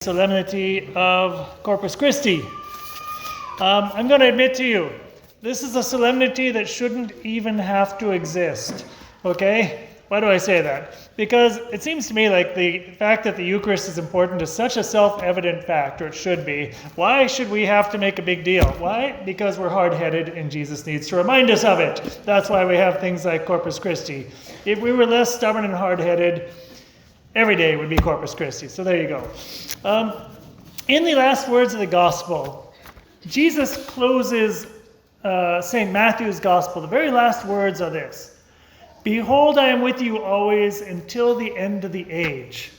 Solemnity of Corpus Christi. I'm going to admit to you, this is a solemnity that shouldn't even have to exist. Okay? Why do I say that? Because it seems to me like the fact that the Eucharist is important is such a self-evident fact, or it should be. Why should we have to make a big deal? Why? Because we're hard-headed and Jesus needs to remind us of it. That's why we have things like Corpus Christi. If we were less stubborn and hard-headed, every day would be Corpus Christi. So there you go. In the last words of the Gospel, Jesus closes St. Matthew's Gospel. The very last words are this: "Behold, I am with you always until the end of the age."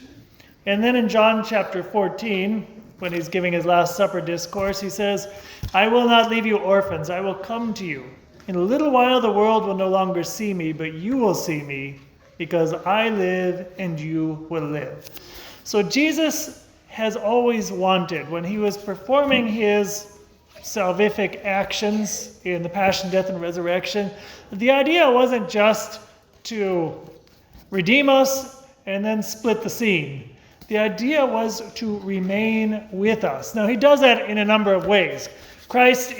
And then in John chapter 14, when he's giving his Last Supper discourse, he says, "I will not leave you orphans, I will come to you. In a little while the world will no longer see me, but you will see me, because I live and you will live." So Jesus has always wanted, when he was performing his salvific actions in the Passion, Death, and Resurrection, the idea wasn't just to redeem us and then split the scene. The idea was to remain with us. Now, he does that in a number of ways. Christ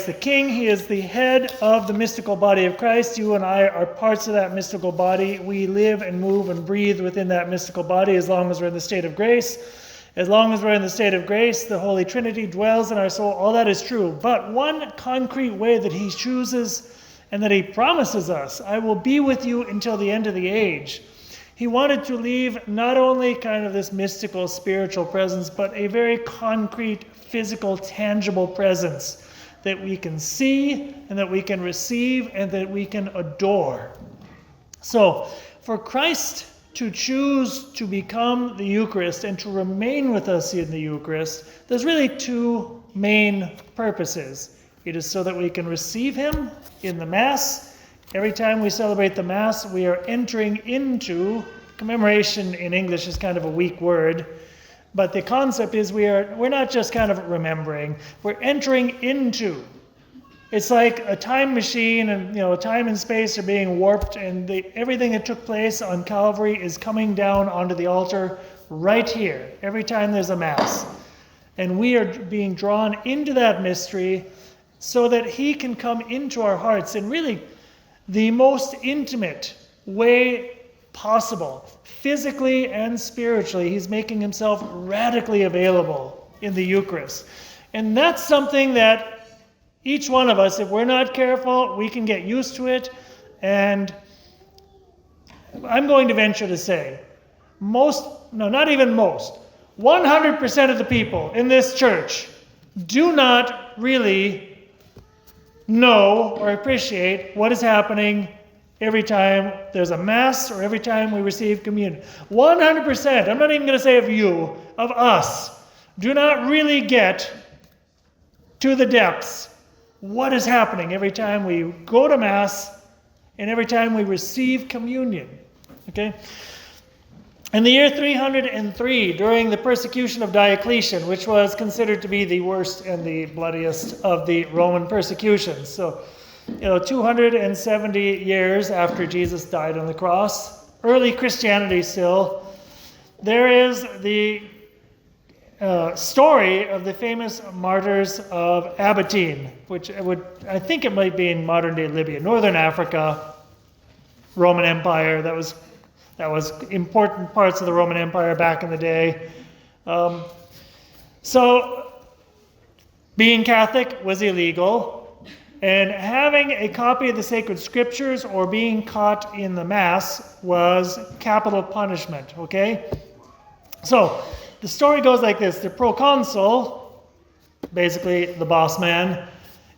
the King. He is the head of the mystical body of Christ. You and I are parts of that mystical body. We live and move and breathe within that mystical body as long as we're in the state of grace. As long as we're in the state of grace, the Holy Trinity dwells in our soul. All that is true. But one concrete way that he chooses and that he promises us, "I will be with you until the end of the age." He wanted to leave not only kind of this mystical, spiritual presence, but a very concrete, physical, tangible presence that we can see and that we can receive and that we can adore. So, for Christ to choose to become the Eucharist and to remain with us in the Eucharist, there's really two main purposes. It is so that we can receive him in the Mass. Every time we celebrate the Mass, we are entering into, commemoration in English is kind of a weak word, but the concept is we're not just kind of remembering, we're entering into. It's like a time machine, and time and space are being warped, and everything that took place on Calvary is coming down onto the altar right here, every time there's a Mass. And we are being drawn into that mystery so that he can come into our hearts in really the most intimate way possible. Physically and spiritually, he's making himself radically available in the Eucharist. And that's something that each one of us, if we're not careful, we can get used to it. And I'm going to venture to say, 100% of the people in this church do not really know or appreciate what is happening every time there's a Mass or every time we receive communion. 100%, I'm not even going to say of you, of us, do not really get to the depths what is happening every time we go to Mass and every time we receive communion. Okay? In the year 303, during the persecution of Diocletian, which was considered to be the worst and the bloodiest of the Roman persecutions, so 270 years after Jesus died on the cross, early Christianity still, there is the story of the famous martyrs of Abatine, which I think it might be in modern-day Libya, northern Africa, Roman Empire. That was important parts of the Roman Empire back in the day. So being Catholic was illegal. And having a copy of the sacred scriptures or being caught in the Mass was capital punishment, okay? So the story goes like this. The proconsul, basically the boss man,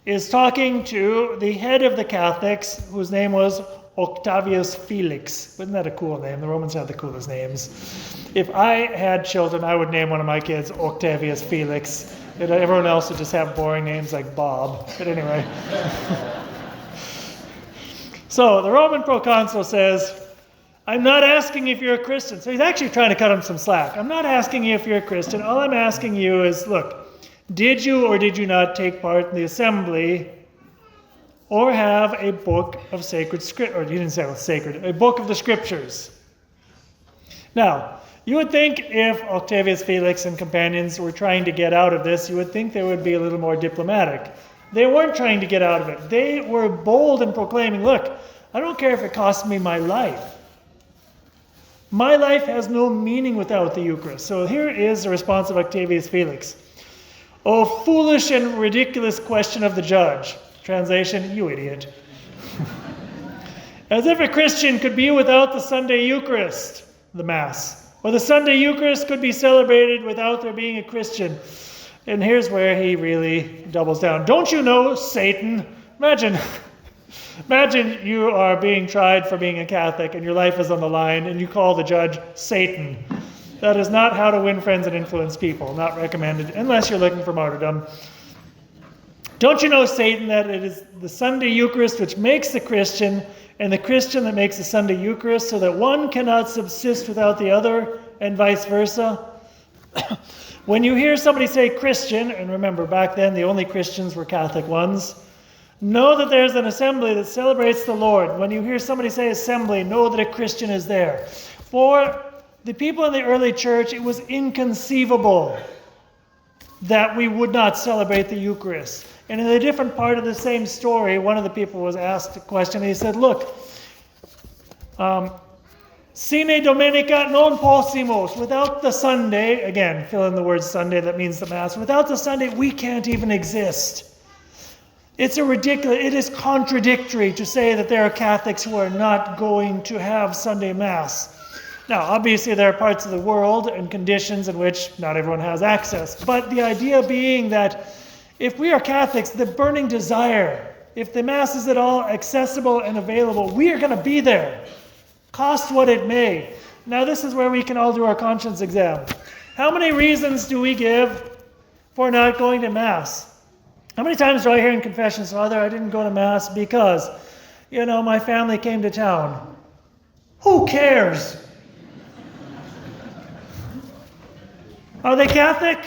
is talking to the head of the Catholics, whose name was Octavius Felix. Wasn't that a cool name? The Romans had the coolest names. If I had children, I would name one of my kids Octavius Felix. And everyone else would just have boring names like Bob. But anyway. So the Roman proconsul says, "I'm not asking if you're a Christian." So he's actually trying to cut him some slack. "I'm not asking you if you're a Christian. All I'm asking you is, look, did you or did you not take part in the assembly or have a book of sacred scripture?" Or you didn't say it was sacred. A book of the scriptures. Now, You would think if Octavius Felix and companions were trying to get out of this, you would think they would be a little more diplomatic. They weren't trying to get out of it. They were bold in proclaiming, look, I don't care if it costs me my life. My life has no meaning without the Eucharist. So here is the response of Octavius Felix. O foolish and ridiculous question of the judge. Translation, you idiot. As if a Christian could be without the Sunday Eucharist, the Mass, or the Sunday Eucharist could be celebrated without there being a Christian. And here's where he really doubles down. Don't you know, Satan? Imagine you are being tried for being a Catholic and your life is on the line and you call the judge Satan. That is not how to win friends and influence people. Not recommended unless you're looking for martyrdom. Don't you know, Satan, that it is the Sunday Eucharist which makes the Christian and the Christian that makes the Sunday Eucharist, so that one cannot subsist without the other and vice versa? When you hear somebody say Christian, and remember back then the only Christians were Catholic ones, know that there's an assembly that celebrates the Lord. When you hear somebody say assembly, know that a Christian is there. For the people in the early church, it was inconceivable that we would not celebrate the Eucharist. And in a different part of the same story, one of the people was asked a question. He said, look, sine domenica non possimos. Without the Sunday, again, fill in the word Sunday, that means the Mass. Without the Sunday, we can't even exist. It is contradictory to say that there are Catholics who are not going to have Sunday Mass. Now, obviously, there are parts of the world and conditions in which not everyone has access. But the idea being that if we are Catholics, the burning desire, if the Mass is at all accessible and available, we are going to be there, cost what it may. Now, this is where we can all do our conscience exam. How many reasons do we give for not going to Mass? How many times do I hear in confessions, Father, I didn't go to Mass because, my family came to town. Who cares? Are they Catholic?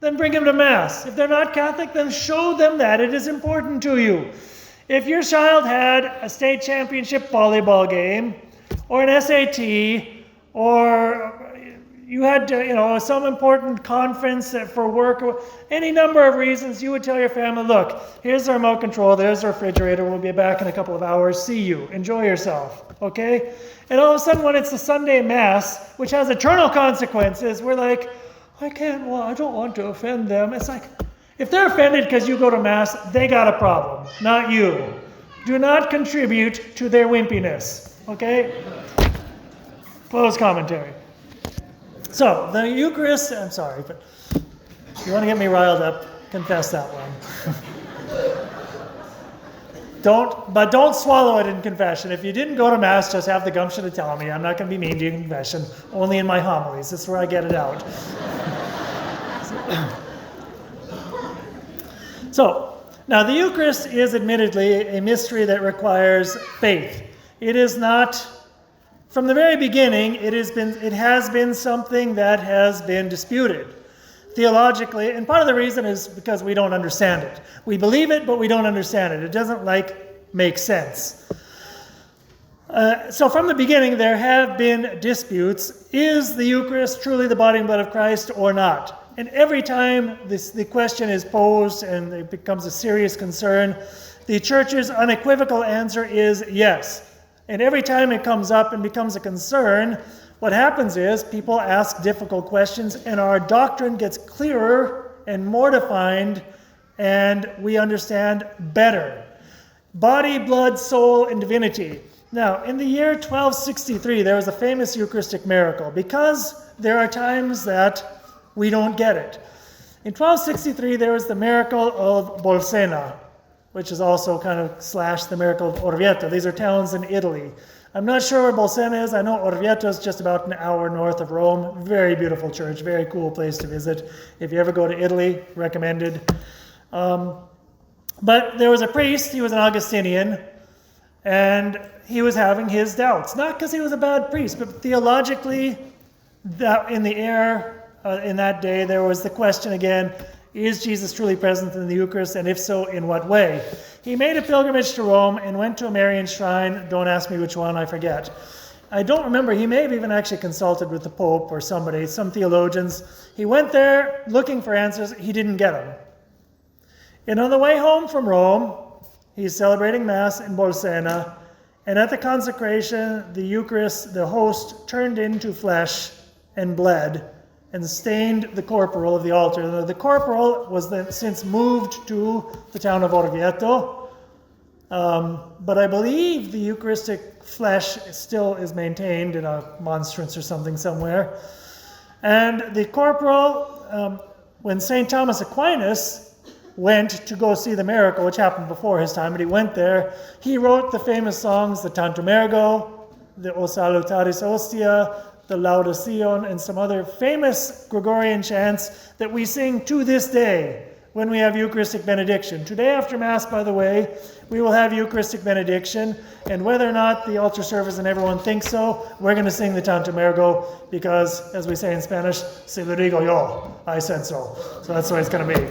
Then bring them to Mass. If they're not Catholic, then show them that it is important to you. If your child had a state championship volleyball game, or an SAT, or you had some important conference for work, or any number of reasons, you would tell your family, look, here's the remote control, there's the refrigerator, we'll be back in a couple of hours, see you, enjoy yourself, okay? And all of a sudden when it's the Sunday Mass, which has eternal consequences, we're like, I don't want to offend them. It's like, if they're offended because you go to Mass, they got a problem, not you. Do not contribute to their wimpiness, okay? Close commentary. So, the Eucharist, I'm sorry, but if you want to get me riled up, confess that one. Don't swallow it in confession. If you didn't go to Mass, just have the gumption to tell me. I'm not going to be mean to you in confession, only in my homilies. This is where I get it out. So, now the Eucharist is admittedly a mystery that requires faith. It is not, from the very beginning, it has been something that has been disputed theologically, and part of the reason is because we don't understand it. We believe it, but we don't understand it. It doesn't make sense. So from the beginning, there have been disputes. Is the Eucharist truly the body and blood of Christ or not? And every time the question is posed and it becomes a serious concern, the Church's unequivocal answer is yes. And every time it comes up and becomes a concern, what happens is people ask difficult questions and our doctrine gets clearer and more defined and we understand better. Body, blood, soul, and divinity. Now, in the year 1263, there was a famous Eucharistic miracle because there are times that we don't get it. In 1263, there was the miracle of Bolsena, which is also kind of / the miracle of Orvieto. These are towns in Italy. I'm not sure where Bolsena is. I know Orvieto is just about an hour north of Rome. Very beautiful church, very cool place to visit. If you ever go to Italy, recommended. But there was a priest, he was an Augustinian, and he was having his doubts. Not because he was a bad priest, but theologically, that in the air in that day, there was the question again, is Jesus truly present in the Eucharist, and if so, in what way? He made a pilgrimage to Rome and went to a Marian shrine. Don't ask me which one, I forget. I don't remember, he may have even actually consulted with the Pope or somebody, some theologians. He went there looking for answers. He didn't get them. And on the way home from Rome, he's celebrating Mass in Bolsena, and at the consecration, the Eucharist, the host, turned into flesh and bled and stained the corporal of the altar. The corporal was then since moved to the town of Orvieto, but I believe the Eucharistic flesh still is maintained in a monstrance or something somewhere. And the corporal, when St. Thomas Aquinas went to go see the miracle, which happened before his time, but he went there, he wrote the famous songs, the Tantum Ergo, the O Salutaris Ostia, the Lauda Sion, and some other famous Gregorian chants that we sing to this day when we have Eucharistic benediction. Today after Mass, by the way, we will have Eucharistic benediction, and whether or not the altar servers and everyone thinks so, we're going to sing the Tantum Ergo because, as we say in Spanish, se lo digo yo, I said so. So that's the way it's going to be.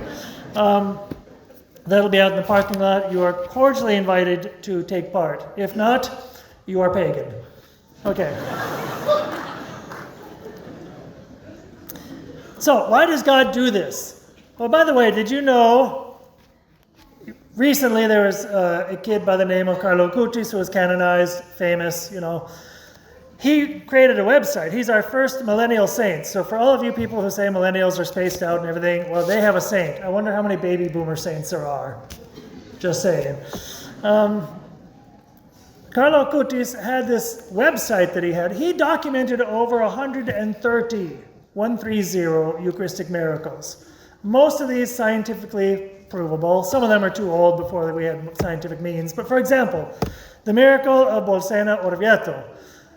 That'll be out in the parking lot. You are cordially invited to take part. If not, you are pagan. Okay. So, why does God do this? Well, by the way, did you know, recently there was a kid by the name of Carlo Acutis who was canonized, famous, He created a website. He's our first millennial saint. So for all of you people who say millennials are spaced out and everything, well, they have a saint. I wonder how many baby boomer saints there are. Just saying. Carlo Acutis had this website that he had. He documented over 130 Eucharistic miracles. Most of these scientifically provable. Some of them are too old before we had scientific means. But for example, the miracle of Bolsena Orvieto.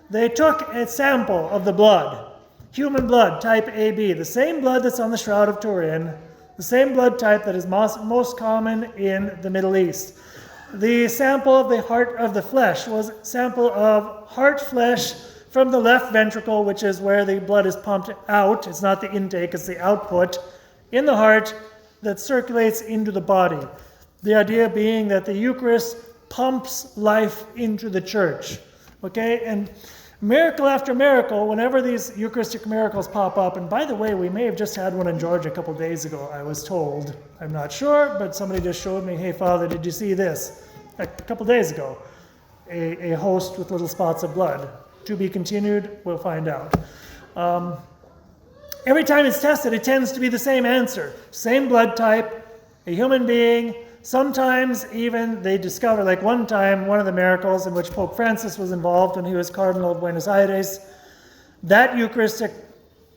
They took a sample of the blood, human blood, type AB, the same blood that's on the Shroud of Turin, the same blood type that is most common in the Middle East. The sample of the heart of the flesh was a sample of heart flesh from the left ventricle, which is where the blood is pumped out. It's not the intake, it's the output in the heart that circulates into the body. The idea being that the Eucharist pumps life into the church. Okay, and miracle after miracle, whenever these Eucharistic miracles pop up, and by the way, we may have just had one in Georgia a couple days ago, I was told. I'm not sure, but somebody just showed me, hey, Father, did you see this? A couple days ago, a host with little spots of blood. To be continued, we'll find out. Every time it's tested, it tends to be the same answer. Same blood type, a human being. Sometimes even they discover, like one time, one of the miracles in which Pope Francis was involved when he was Cardinal of Buenos Aires, that Eucharistic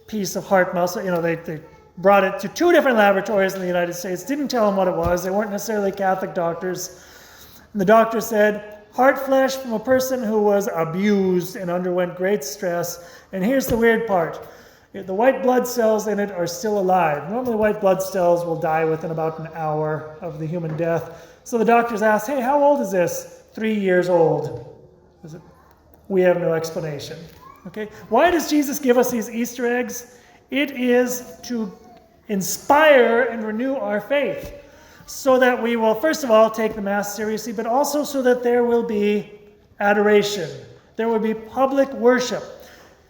piece of heart muscle, they brought it to 2 different laboratories in the United States, didn't tell them what it was. They weren't necessarily Catholic doctors. And the doctor said, heart flesh from a person who was abused and underwent great stress. And here's the weird part. The white blood cells in it are still alive. Normally white blood cells will die within about an hour of the human death. So the doctors asked, hey, how old is this? 3 years old. We have no explanation. Okay. Why does Jesus give us these Easter eggs? It is to inspire and renew our faith so that we will, first of all, take the Mass seriously, but also so that there will be adoration. There will be public worship.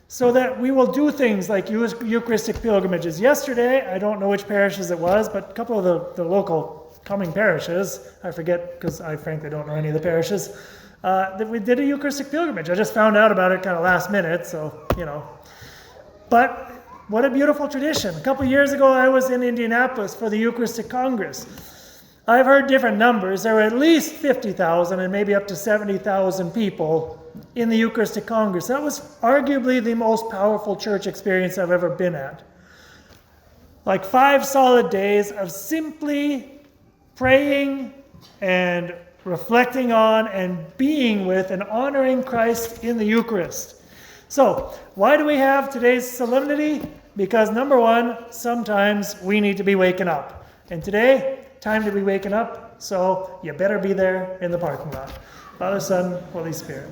So that we will do things like Eucharistic pilgrimages. Yesterday, I don't know which parishes it was, but a couple of the local coming parishes, I forget because I frankly don't know any of the parishes, that we did a Eucharistic pilgrimage. I just found out about it kind of last minute, so, But what a beautiful tradition. A couple years ago, I was in Indianapolis for the Eucharistic Congress. I've heard different numbers. There were at least 50,000 and maybe up to 70,000 people in the Eucharistic Congress. That was arguably the most powerful church experience I've ever been at. Like 5 solid days of simply praying and reflecting on and being with and honoring Christ in the Eucharist. So, why do we have today's solemnity? Because number one, sometimes we need to be waking up. And today, time to be waking up, so you better be there in the parking lot. Father, Son, Holy Spirit.